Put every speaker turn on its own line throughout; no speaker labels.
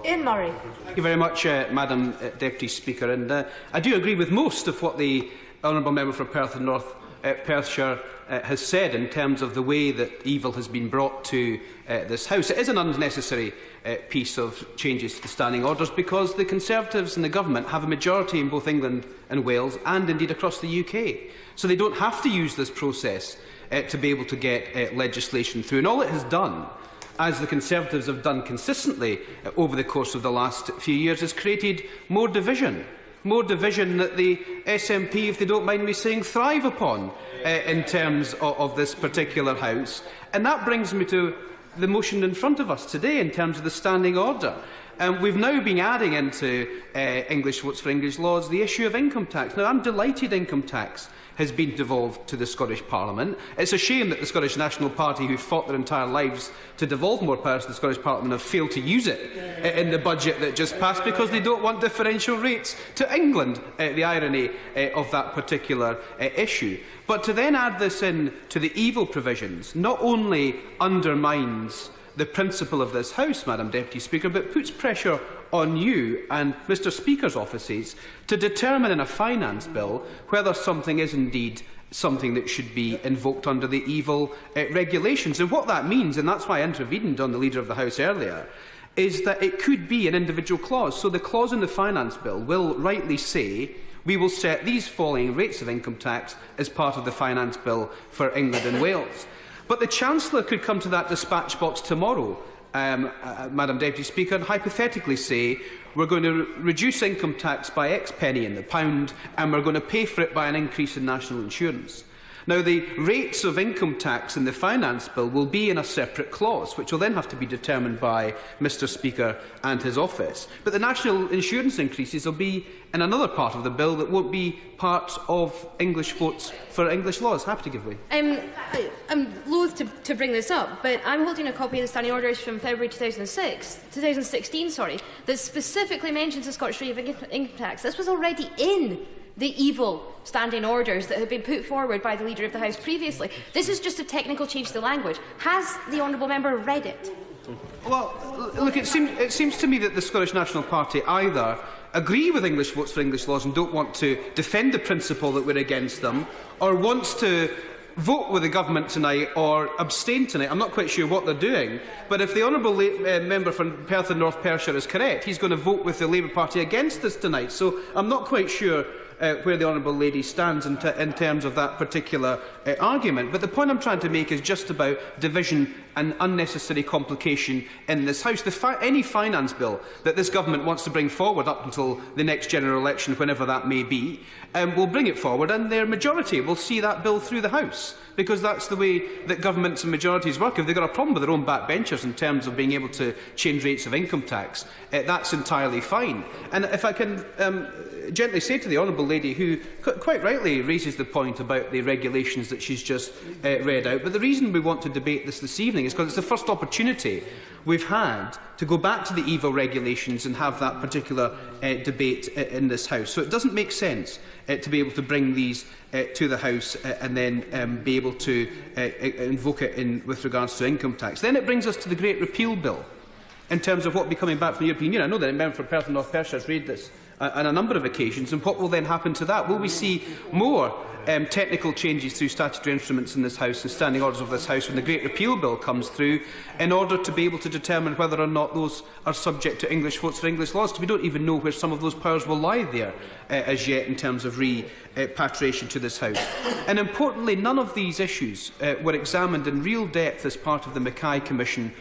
Ian Murray.
Thank you very much, Madam Deputy Speaker. And I do agree with most of what the Honourable Member for Perth and North Perthshire has said in terms of the way that evil has been brought to this House. It is an unnecessary piece of changes to the standing orders because the Conservatives and the Government have a majority in both England and Wales and indeed across the UK. So they don't have to use this process to be able to get legislation through. And all it has done, as the Conservatives have done consistently over the course of the last few years, has created more division. More division that the SNP, if they don't mind me saying, thrive upon in terms of this particular House. And that brings me to the motion in front of us today in terms of the standing order. We've now been adding into English Votes for English Laws the issue of income tax. Now, I'm delighted income tax has been devolved to the Scottish Parliament. It's a shame that the Scottish National Party, who fought their entire lives to devolve more powers to the Scottish Parliament, have failed to use it in the budget that just passed because they don't want differential rates to England, the irony of that particular issue. But to then add this in to the evil provisions not only undermines the principle of this House, Madam Deputy Speaker, but puts pressure on you and Mr Speaker's offices to determine in a finance bill whether something is indeed something that should be invoked under the evil regulations. And what that means, and that's why I intervened on the Leader of the House earlier, is that it could be an individual clause. So the clause in the finance bill will rightly say we will set these falling rates of income tax as part of the finance bill for England and Wales. But the Chancellor could come to that dispatch box tomorrow, Madam Deputy Speaker, and hypothetically say we're going to reduce income tax by X penny in the pound and we're going to pay for it by an increase in national insurance. Now, the rates of income tax in the finance bill will be in a separate clause, which will then have to be determined by Mr Speaker and his office. But the national insurance increases will be in another part of the bill that won't be part of English Votes for English Laws. Happy to give way.
I'm loath to bring this up, but I'm holding a copy of the standing orders from February 2016, that specifically mentions the Scottish rate of income tax. This was already in the evil standing orders that had been put forward by the Leader of the House previously. This is just a technical change to the language. Has the Honourable Member read it?
Well, look, it seems to me that the Scottish National Party either agree with English Votes for English Laws and don't want to defend the principle that we're against them, or wants to vote with the government tonight or abstain tonight. I'm not quite sure what they're doing, but if the Honourable Member from Perth and North Perthshire is correct, he's going to vote with the Labour Party against this tonight. So I'm not quite sure where the Honourable Lady stands in terms of that particular argument. But the point I'm trying to make is just about division and unnecessary complication in this House. Any finance bill that this government wants to bring forward up until the next general election, whenever that may be, will bring it forward, and their majority will see that bill through the House, because that's the way that governments and majorities work. If they've got a problem with their own backbenchers in terms of being able to change rates of income tax, that's entirely fine. And if I can gently say to the Honourable Lady, who quite rightly raises the point about the regulations that she's just read out, but the reason we want to debate this evening is because it's the first opportunity we've had to go back to the evil regulations and have that particular debate in this House. So it doesn't make sense to be able to bring these to the House and then be able to invoke it with regards to income tax. Then it brings us to the Great Repeal Bill in terms of what will be coming back from the European Union. I know that the Member for Perth and North Perthshire has read this on a number of occasions, and what will then happen to that? Will we see more technical changes through statutory instruments in this House and standing orders of this House when the Great Repeal Bill comes through, in order to be able to determine whether or not those are subject to English Votes for English Laws? We don't even know where some of those powers will lie there as yet in terms of repatriation to this House. And importantly, none of these issues were examined in real depth as part of the Mackay Commission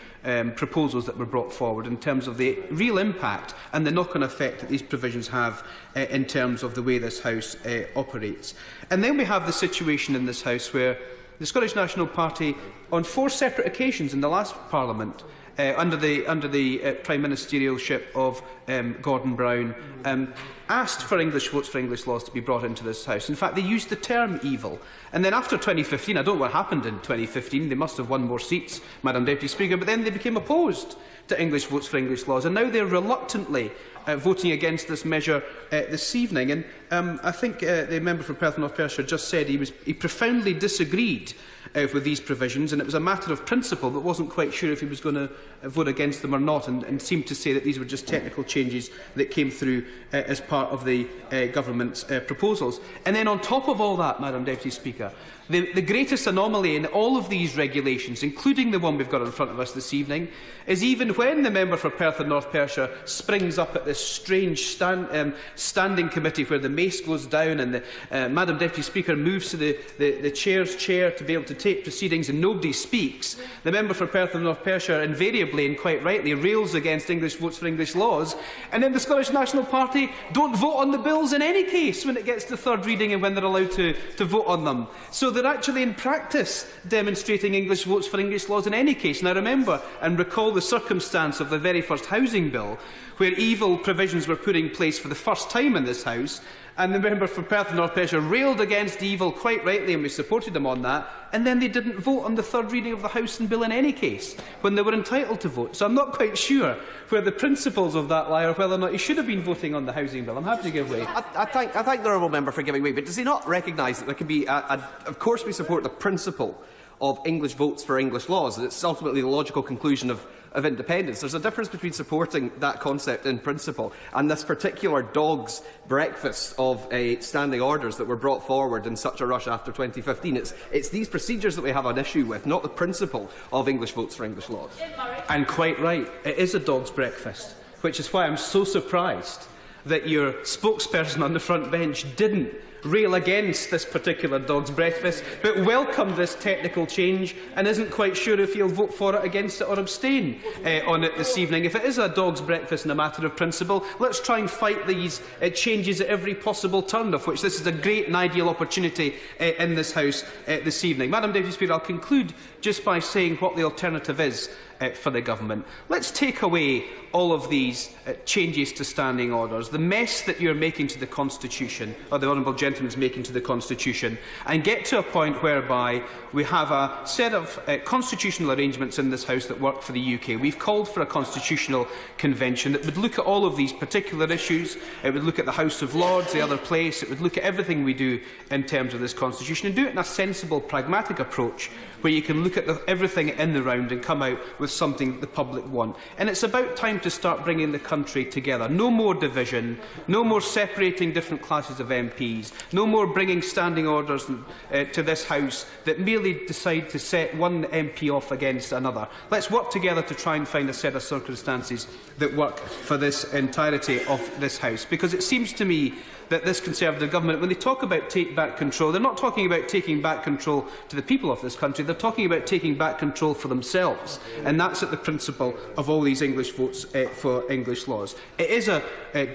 proposals that were brought forward in terms of the real impact and the knock-on effect that these provisions have in terms of the way this House operates. And then we have the situation in this House where the Scottish National Party, on 4 separate occasions in the last Parliament, under the Prime Ministerialship of Gordon Brown, asked for English Votes for English Laws to be brought into this House. In fact, they used the term evil. And then after 2015, I don't know what happened in 2015, they must have won more seats, Madam Deputy Speaker, but then they became opposed to English votes for English laws, and now they're reluctantly voting against this measure this evening. And I think the member for Perth North Perthshire just said he profoundly disagreed with these provisions, and it was a matter of principle, but wasn't quite sure if he was going to vote against them or not, and seemed to say that these were just technical changes that came through as part of the government's proposals. And then on top of all that, Madam Deputy Speaker, the greatest anomaly in all of these regulations, including the one we've got in front of us this evening, is even when the member for Perth and North Perthshire springs up at this strange standing committee where the mace goes down and the Madam Deputy Speaker moves to the chair's chair to be able to take proceedings and nobody speaks, the member for Perth and North Perthshire invariably and quite rightly rails against English votes for English laws, and then the Scottish National Party don't vote on the bills in any case when it gets to third reading and when they're allowed to vote on them. So they're actually in practice demonstrating English votes for English laws in any case. And I remember and recall the circumstance of the very first housing bill, where evil provisions were put in place for the first time in this House, and the member for Perth and North Perthshire railed against evil quite rightly, and we supported them on that, and then they didn't vote on the third reading of the House and bill in any case, when they were entitled to vote. So I'm not quite sure where the principles of that lie, or whether or not he should have been voting on the housing bill. I'm happy to give way.
I thank the honourable member for giving way, but does he not recognise that there can be, of course we support the principle of English votes for English laws, and it's ultimately the logical conclusion of independence. There's a difference between supporting that concept in principle and this particular dog's breakfast of standing orders that were brought forward in such a rush after 2015. It's these procedures that we have an issue with, not the principle of English votes for English laws.
And quite right, it is a dog's breakfast, which is why I'm so surprised that your spokesperson on the front bench didn't rail against this particular dog's breakfast, but welcomed this technical change and isn't quite sure if he'll vote for it, against it or abstain on it this evening. If it is a dog's breakfast and a matter of principle, let's try and fight these changes at every possible turn, of which this is a great and ideal opportunity in this House this evening. Madam Deputy Speaker, I'll conclude just by saying what the alternative is for the government. Let's take away all of these changes to standing orders, the mess that you're making to the Constitution, or the honourable gentleman's making to the Constitution, and get to a point whereby we have a set of constitutional arrangements in this House that work for the UK. We've called for a constitutional convention that would look at all of these particular issues. It would look at the House of Lords, the other place. It would look at everything we do in terms of this Constitution and do it in a sensible, pragmatic approach where you can look at everything in the round and come out with something that the public want. And it's about time to start bringing the country together. No more division, no more separating different classes of MPs, no more bringing standing orders to this House that merely decide to set one MP off against another. Let's work together to try and find a set of circumstances that work for this entirety of this House. Because it seems to me that this Conservative government, when they talk about take back control, they're not talking about taking back control to the people of this country, they're talking about taking back control for themselves. And that's at the principle of all these English votes for English laws. It is a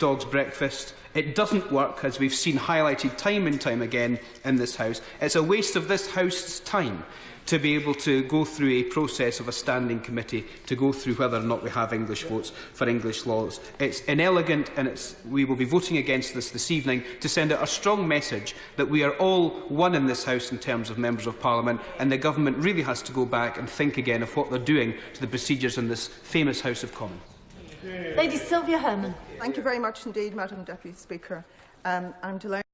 dog's breakfast. It doesn't work, as we've seen highlighted time and time again in this House. It's a waste of this House's time to be able to go through a process of a standing committee to go through whether or not we have English votes for English laws. It's inelegant, and we will be voting against this evening to send out a strong message that we are all one in this House in terms of members of Parliament, and the government really has to go back and think again of what they're doing to the procedures in this famous House of Commons.
Lady Sylvia Herman.
Thank you very much indeed, Madam Deputy Speaker. I'm delighted